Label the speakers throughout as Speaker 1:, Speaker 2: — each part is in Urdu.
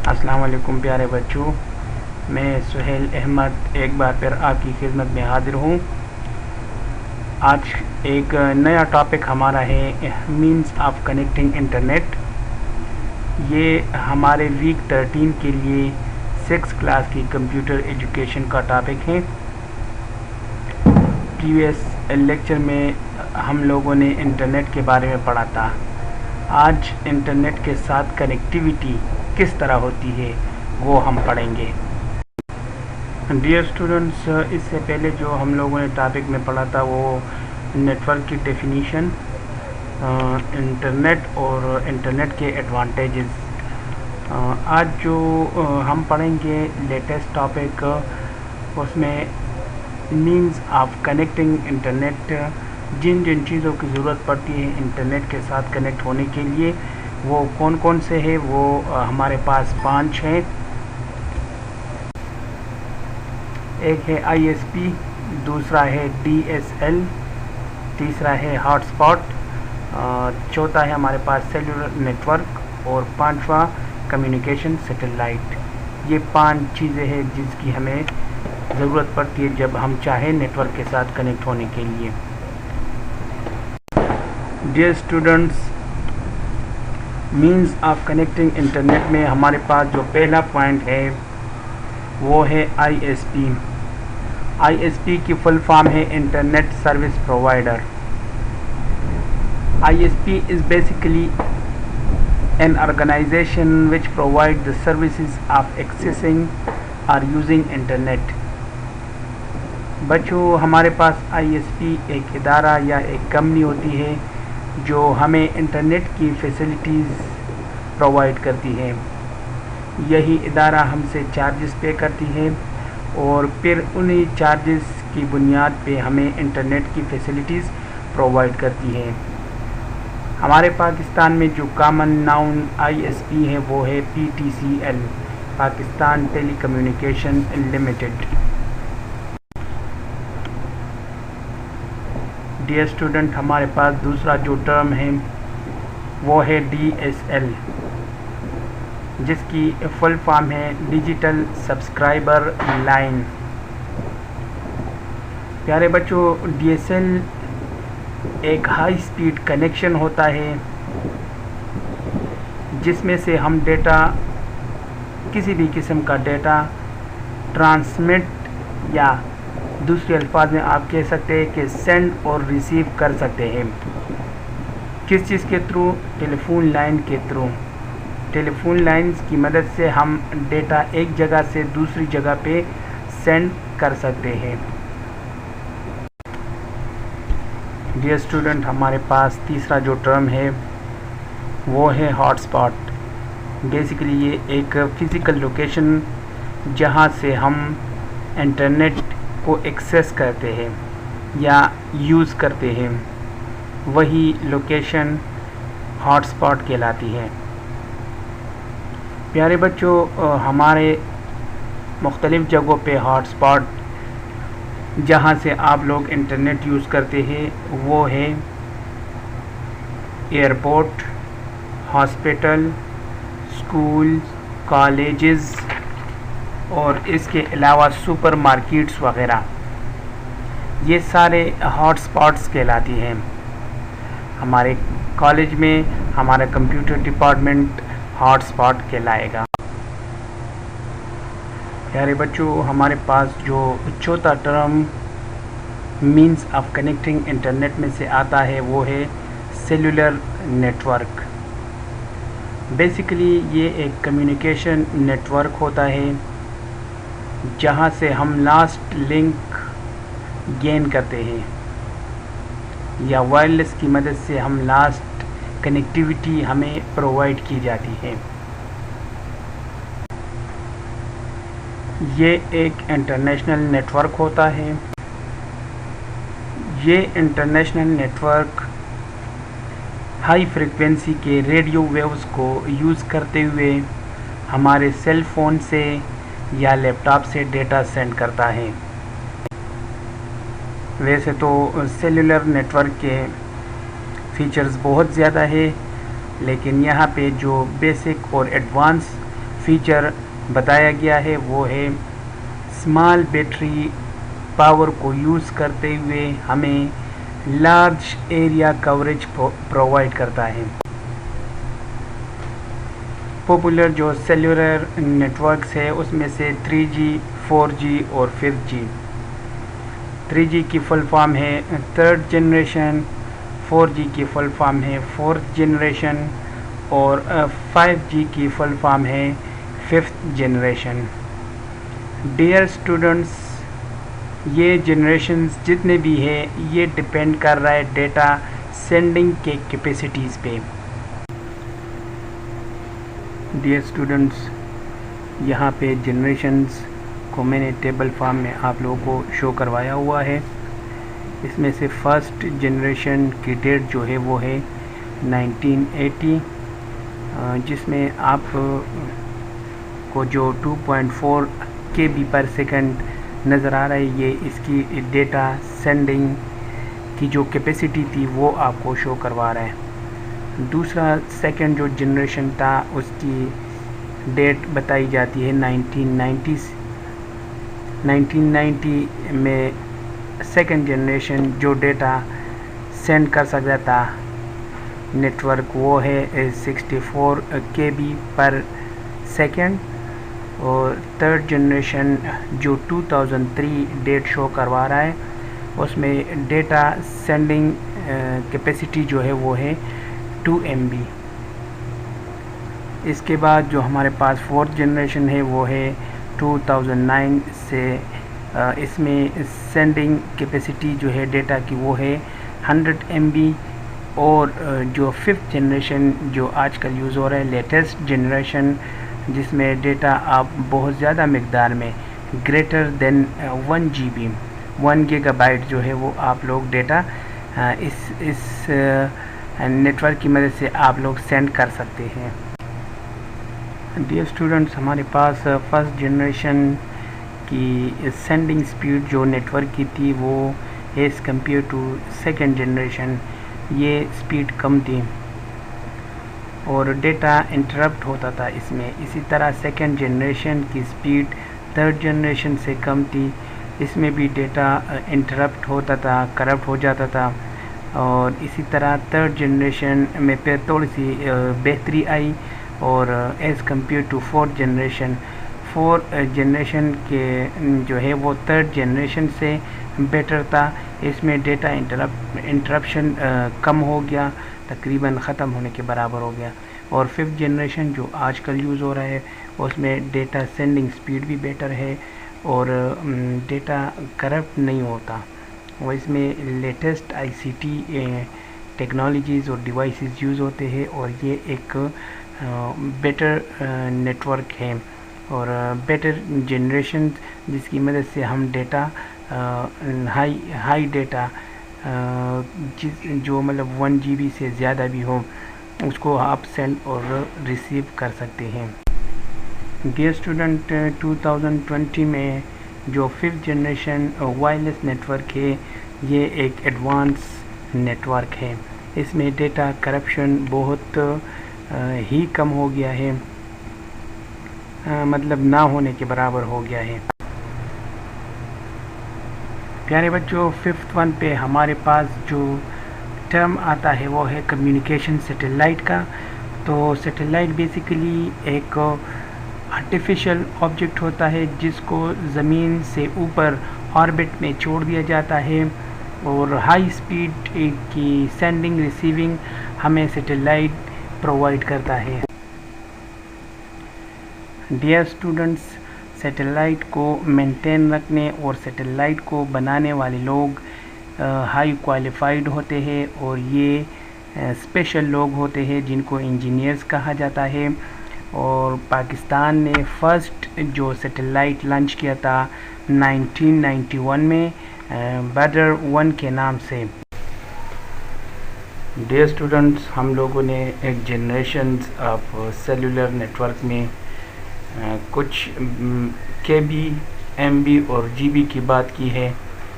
Speaker 1: السلام علیکم پیارے بچوں، میں سہیل احمد ایک بار پھر آپ کی خدمت میں حاضر ہوں۔ آج ایک نیا ٹاپک ہمارا ہے مینز آف کنیکٹنگ انٹرنیٹ۔ یہ ہمارے ویک 13 کے لیے 6 کلاس کی کمپیوٹر ایجوکیشن کا ٹاپک ہے۔ پریویس لیکچر میں ہم لوگوں نے انٹرنیٹ کے بارے میں پڑھا تھا۔ آج انٹرنیٹ کے ساتھ کنیکٹیویٹی کس طرح ہوتی ہے وہ ہم پڑھیں گے۔ ڈیئر اسٹوڈنٹس، اس سے پہلے جو ہم لوگوں نے ٹاپک میں پڑھا تھا وہ نیٹ ورک کی ڈیفینیشن، انٹرنیٹ اور انٹرنیٹ کے ایڈوانٹیجز۔ آج جو ہم پڑھیں گے لیٹسٹ ٹاپک، اس میں مینز آف کنیکٹنگ انٹرنیٹ، جن چیزوں کی ضرورت پڑتی ہے انٹرنیٹ کے ساتھ کنیکٹ ہونے کے لیے وہ کون کون سے ہیں، وہ ہمارے پاس 5 ہیں۔ ایک ہے آئی ایس پی، دوسرا ہے ڈی ایس ایل، تیسرا ہے ہاٹ اسپاٹ، چوتھا ہے ہمارے پاس سیلولر نیٹ ورک، اور 5واں کمیونیکیشن سیٹلائٹ۔ یہ 5 چیزیں ہیں جس کی ہمیں ضرورت پڑتی ہے جب ہم چاہیں نیٹ ورک کے ساتھ کنیکٹ ہونے کے لیے۔ Dear students, means of connecting internet میں ہمارے پاس جو پہلا پوائنٹ ہے وہ ہے آئی ایس پی۔ آئی ایس پی کی فل فارم ہے internet service provider. I S P is basically an organization which provides the services of accessing or using internet۔ بچوں، ہمارے پاس آئی ایس پی ایک ادارہ یا ایک کمپنی ہوتی ہے جو ہمیں انٹرنیٹ کی فیسلٹیز پرووائڈ کرتی ہے۔ یہی ادارہ ہم سے چارجز پے کرتی ہے اور پھر انہی چارجز کی بنیاد پہ ہمیں انٹرنیٹ کی فیسلٹیز پرووائڈ کرتی ہے۔ ہمارے پاکستان میں جو common known I S P ہے وہ ہے P T C L, Pakistan telecommunication limited. Dear student, ہمارے پاس دوسرا جو ٹرم ہے وہ ہے ڈی ایس ایل، جس کی فل فارم ہے ڈیجیٹل سبسکرائبر لائن۔ پیارے بچوں، ڈی ایس ایل ایک ہائی سپیڈ کنیکشن ہوتا ہے جس میں سے ہم ڈیٹا، کسی بھی قسم کا ڈیٹا ٹرانسمٹ، یا دوسرے الفاظ میں آپ کہہ سکتے ہیں کہ سینڈ اور ریسیو کر سکتے ہیں۔ کس چیز کے تھرو؟ ٹیلی فون لائن کے تھرو۔ ٹیلی فون لائنز کی مدد سے ہم ڈیٹا ایک جگہ سے دوسری جگہ پہ سینڈ کر سکتے ہیں۔ ڈیئر اسٹوڈنٹ، ہمارے پاس تیسرا جو ٹرم ہے وہ ہے ہاٹ اسپاٹ۔ بیسیکلی یہ ایک فزیکل لوکیشن جہاں سے ہم انٹرنیٹ کو ایکسیس کرتے ہیں یا یوز کرتے ہیں، وہی لوکیشن ہاٹ اسپاٹ کہلاتی ہے۔ پیارے بچوں، ہمارے مختلف جگہوں پہ ہاٹ اسپاٹ جہاں سے آپ لوگ انٹرنیٹ یوز کرتے ہیں وہ ہے ایئرپورٹ، ہاسپٹل، اسکول، کالجز، اور اس کے علاوہ سپر مارکیٹس وغیرہ۔ یہ سارے ہاٹ اسپاٹس کہلاتی ہیں۔ ہمارے کالج میں ہمارا کمپیوٹر ڈپارٹمنٹ ہاٹ اسپاٹ کہلائے گا۔ پیارے بچوں، ہمارے پاس جو چوتھا term means of connecting internet میں سے آتا ہے وہ ہے سیلولر نیٹ ورک۔ بیسیکلی یہ ایک کمیونیکیشن نیٹ ورک ہوتا ہے جہاں سے ہم لاسٹ لنک گین کرتے ہیں، یا وائرلیس کی مدد سے ہم لاسٹ کنیکٹیویٹی ہمیں پرووائڈ کی جاتی ہے۔ یہ ایک انٹرنیشنل نیٹ ورک ہوتا ہے۔ یہ international network high frequency کے ریڈیو ویوز کو یوز کرتے ہوئے ہمارے سیل فون سے یا لیپ ٹاپ سے ڈیٹا سینڈ کرتا ہے۔ ویسے تو سیلولر نیٹ ورک کے فیچرز بہت زیادہ ہے، لیکن یہاں پہ جو بیسک اور ایڈوانس فیچر بتایا گیا ہے وہ ہے اسمال بیٹری پاور کو یوز کرتے ہوئے ہمیں لارج ایریا کوریج پرووائڈ کرتا ہے. پاپولر جو سیلولر نیٹورکس ہے اس میں سے 3G 4G اور 5G. 3G کی فل فارم ہے تھرڈ جنریشن، 4G کی فل فارم ہے فورتھ جنریشن اور 5G کی فل فارم ہے ففتھ جنریشن. ڈیئر اسٹوڈنٹس، یہ جنریشنز جتنے بھی ہے یہ ڈپینڈ کر رہا ہے ڈیٹا سینڈنگ کے کیپیسٹیز پہ. ڈیئر اسٹوڈنٹس، یہاں پہ جنریشنز کو میں نے ٹیبل فارم میں آپ لوگوں کو شو کروایا ہوا ہے. اس میں سے فرسٹ جنریشن کی ڈیٹ جو ہے وہ ہے 1980، جس میں آپ کو جو 2.4 KB پر سیکنڈ نظر آ رہا ہے یہ اس کی ڈیٹا سینڈنگ کی جو کیپیسٹی تھی وہ آپ کو شو کروا رہا ہے. دوسرا سیکنڈ جو جنریشن تھا اس کی ڈیٹ بتائی جاتی ہے 1990 میں سیکنڈ جنریشن جو ڈیٹا سینڈ کر سکتا تھا نیٹورک وہ ہے 64 KB پر سیکنڈ. اور تھرڈ جنریشن جو 2003 ڈیٹ شو کروا رہا ہے اس میں ڈیٹا سینڈنگ کیپیسٹی جو ہے وہ ہے 2 MB. اس کے بعد جو ہمارے پاس فورتھ جنریشن ہے وہ ہے 2009 سے، اس میں سینڈنگ کیپیسٹی جو ہے ڈیٹا کی وہ ہے 100 MB. اور جو ففتھ جنریشن جو آج کل یوز ہو رہا ہے لیٹسٹ جنریشن جس میں ڈیٹا آپ بہت زیادہ مقدار میں گریٹر دین 1 GB 1 GB جو ہے وہ آپ لوگ ڈیٹا اس نیٹورک کی مدد سے آپ لوگ سینڈ کر سکتے ہیں. ڈیئر اسٹوڈنٹس، ہمارے پاس فرسٹ جنریشن کی سینڈنگ سپیڈ جو نیٹورک کی تھی وہ as compare to second generation یہ سپیڈ کم تھی اور ڈیٹا انٹرپٹ ہوتا تھا اس میں. اسی طرح سیکنڈ جنریشن کی سپیڈ تھرڈ جنریشن سے کم تھی، اس میں بھی ڈیٹا انٹرپٹ ہوتا تھا، کرپٹ ہو جاتا تھا. اور اسی طرح تھرڈ جنریشن میں پھر تھوڑی سی بہتری آئی اور as compare to fourth generation کے جو ہے وہ تھرڈ جنریشن سے بیٹر تھا. اس میں ڈیٹا انٹرپشن کم ہو گیا، تقریباً ختم ہونے کے برابر ہو گیا. اور ففتھ جنریشن جو آج کل یوز ہو رہا ہے اس میں ڈیٹا سینڈنگ سپیڈ بھی بیٹر ہے اور ڈیٹا کرپٹ نہیں ہوتا. اور اس میں لیٹسٹ ICT ٹیکنالوجیز اور ڈیوائسز یوز ہوتے ہیں اور یہ ایک بیٹر نیٹورک ہے اور بیٹر جنریشن جس کی مدد سے ہم ڈیٹا ہائی ڈیٹا جو مطلب 1 GB سے زیادہ بھی ہو اس کو آپ سینڈ اور ریسیو کر سکتے ہیں. ڈیئر اسٹوڈنٹ، 2020 میں جو ففتھ جنریشن وائرلیس نیٹورک ہے یہ ایک ایڈوانس نیٹورک ہے. اس میں ڈیٹا کرپشن بہت ہی کم ہو گیا ہے، مطلب نہ ہونے کے برابر ہو گیا ہے. پیارے بچوں، ففتھ ون پہ ہمارے پاس جو ٹرم آتا ہے وہ ہے کمیونیکیشن سیٹلائٹ کا. تو سیٹلائٹ بیسیکلی ایک آرٹیفیشل آبجیکٹ ہوتا ہے جس کو زمین سے اوپر آربٹ میں چھوڑ دیا جاتا ہے اور ہائی سپیڈ کی سینڈنگ ریسیونگ ہمیں سیٹلائٹ پرووائڈ کرتا ہے. ڈیئر اسٹوڈنٹس، سیٹلائٹ کو مینٹین رکھنے اور سیٹلائٹ کو بنانے والے لوگ ہائی کوالیفائڈ ہوتے ہیں اور یہ اسپیشل لوگ ہوتے ہیں جن کو انجینئرز کہا جاتا ہے. اور پاکستان نے فرسٹ جو سیٹلائٹ لانچ کیا تھا 1991 میں بدر 1 کے نام سے. ڈیئر اسٹوڈنٹس، ہم لوگوں نے ایک جنریشنز آف سیلولر نیٹورک میں کچھ KB MB اور GB کی بات کی ہے.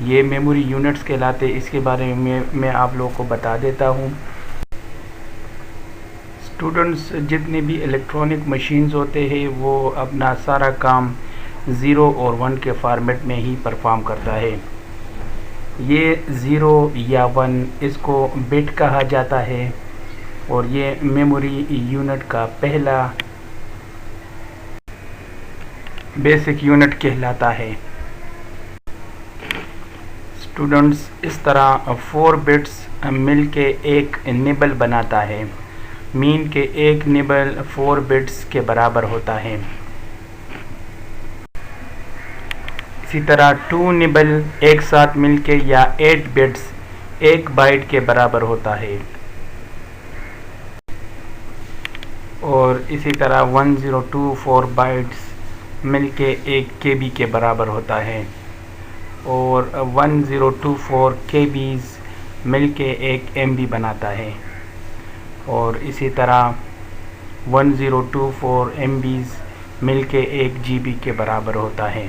Speaker 1: یہ میموری یونٹس کہلاتے، اس کے بارے میں آپ لوگوں کو بتا دیتا ہوں. اسٹوڈنٹس جتنے بھی الیکٹرانک مشینز ہوتے ہیں وہ اپنا سارا کام 0 اور 1 کے فارمیٹ میں ہی پرفارم کرتا ہے. یہ 0 یا 1 اس کو بٹ کہا جاتا ہے اور یہ میموری یونٹ کا پہلا بیسک یونٹ کہلاتا ہے. اسٹوڈنٹس اس طرح 4 بٹس مل کے ایک نیبل بناتا ہے. مین کے ایک نیبل 4 بٹس کے برابر ہوتا ہے. اسی طرح 2 نیبل ایک ساتھ مل کے یا 8 بٹس 1 بائٹ کے برابر ہوتا ہے. اور اسی طرح 1024 بائٹس مل کے 1 KB کے برابر ہوتا ہے. اور 1024 KBs مل کے 1 MB بناتا ہے. اور اسی طرح 1024 MBs مل کے 1 GB کے برابر ہوتا ہے.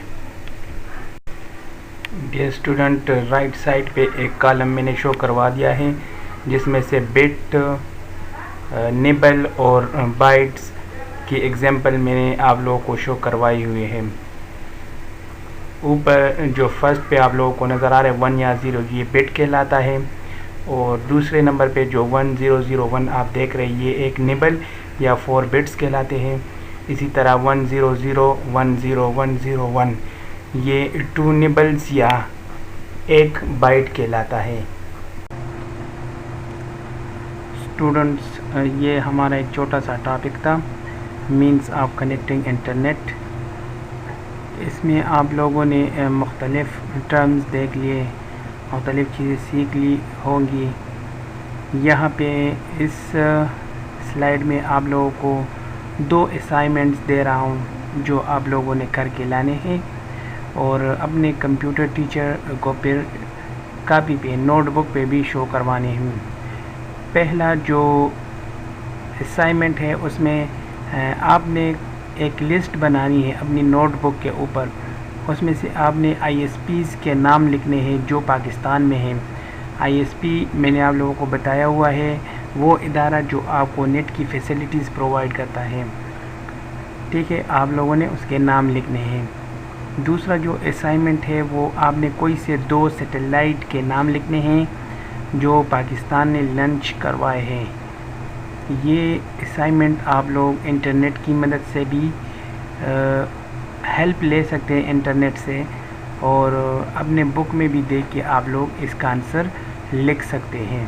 Speaker 1: یہ اسٹوڈنٹ رائٹ سائڈ پہ ایک کالم میں نے شو کروا دیا ہے جس میں سے بٹ، نیبل اور بائٹس کی ایگزامپل میں نے آپ لوگوں کو شو کروائی ہوئی ہے. اوپر جو فرسٹ پہ آپ لوگوں کو نظر آ رہا ہے 1 یا 0 یہ بٹ کہلاتا ہے. اور دوسرے نمبر پہ جو 1001 آپ دیکھ رہے ہیں یہ ایک نیبل یا 4 بٹس کہلاتے ہیں. اسی طرح 100100101 یہ 2 نیبلز یا 1 بائٹ کہلاتا ہے. اسٹوڈنٹس یہ ہمارا ایک چھوٹا سا ٹاپک تھا، مینس آف کنیکٹنگ انٹرنیٹ. اس میں آپ لوگوں نے مختلف ٹرمز دیکھ لیے، مختلف چیزیں سیکھ لی ہوں گی. یہاں پہ اس سلائیڈ میں آپ لوگوں کو 2 اسائنمنٹس دے رہا ہوں جو آپ لوگوں نے کر کے لانے ہیں اور اپنے کمپیوٹر ٹیچر کو پھر کاپی پہ نوٹ بک پہ بھی شو کروانے ہیں. پہلا جو اسائنمنٹ ہے اس میں آپ نے ایک لسٹ بنانی ہے اپنی نوٹ بک کے اوپر. اس میں سے آپ نے ISPs کے نام لکھنے ہیں جو پاکستان میں ہیں. ISP میں نے آپ لوگوں کو بتایا ہوا ہے وہ ادارہ جو آپ کو نیٹ کی فیسلٹیز پرووائڈ کرتا ہے. ٹھیک ہے، آپ لوگوں نے اس کے نام لکھنے ہیں. دوسرا جو اسائنمنٹ ہے وہ آپ نے کوئی سے 2 سیٹلائٹ کے نام لکھنے ہیں جو پاکستان نے لانچ کروائے ہیں. یہ اسائنمنٹ آپ لوگ انٹرنیٹ کی مدد سے بھی ہیلپ لے سکتے ہیں انٹرنیٹ سے، اور اپنے بک میں بھی دیکھ کے آپ لوگ اس کا آنسر لکھ سکتے ہیں.